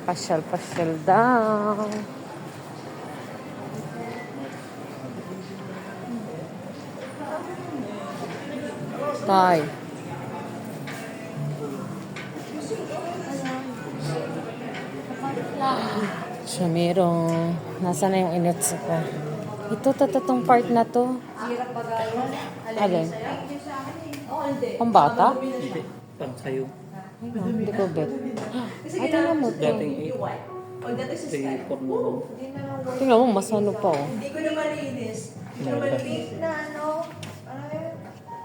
Pasyal-pasyal daw. Tay. Siya meron. Nasaan na yung inits ko? Ito, tong part na to. Alin? Ang bata? Hindi. Pang sayo. Ay, no, hindi ko bet. Ay, tingnan mo to. Dating 8. 3, 4 mo. Tingnan mo, mas ano pa oh. Hindi ko na malinis. Hindi ko na malinis na ano.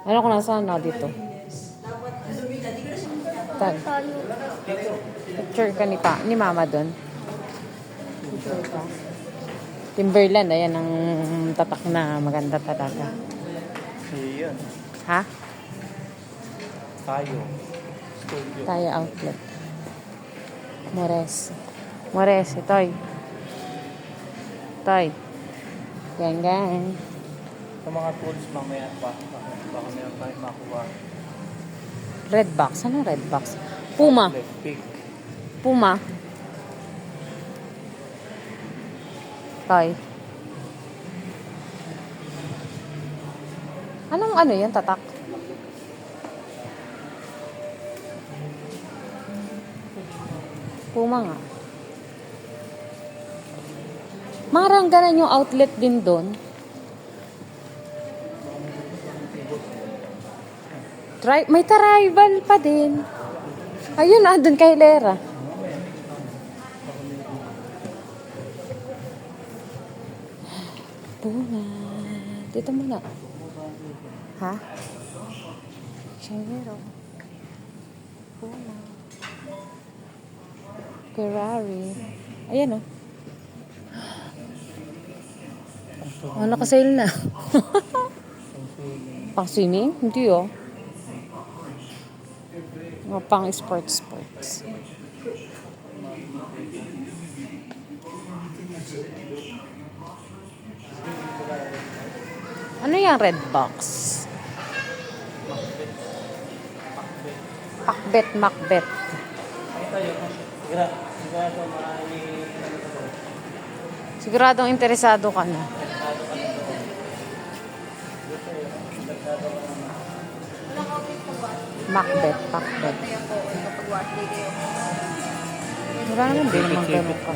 Ano ko nasaan na dito? Dapat dumi na. Hindi ko na siya. Tan. Picture ka ni mama doon. Picture ka. Timberland, ayan ang tatak na maganda talaga. Ayan. Ha? Tayo. Studio. Tayo outlet. Mores. Mores, itoy. Toy. Gang gang. Sa mga tools mamaya pa. Baka meron tayo makuha. Red box. Ano red box? Puma. Pick. Puma. Toy. Anong ano yan, tatak? Puma nga. Marang ganan yung outlet din doon. May tribal pa din. Ayun, doon kay Lera. Puma. Dito muna. Ha? Shangero. Puma. Ferrari. Ayan oh. Oh, naka-sale na. Pang swimming? Hindi oh. Mga pang sports. Ano yung red box? Macbeth. Siguradong interesado ka na. Macbeth. Wala naman din naman ganun ka.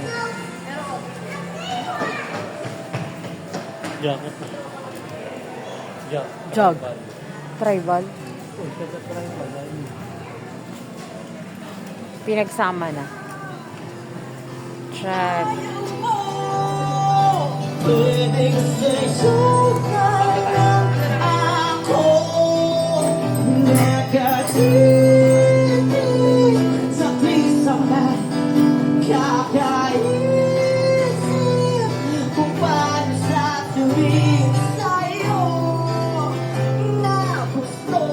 Jog. Tribal. Pinagsama na. Tribe.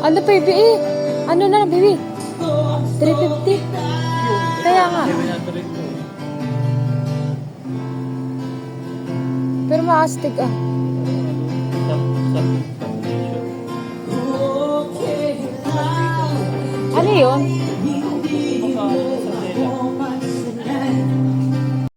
Ano baby eh? Ano na baby? 350? Kaya nga. Pero maastig ah. Ano yun?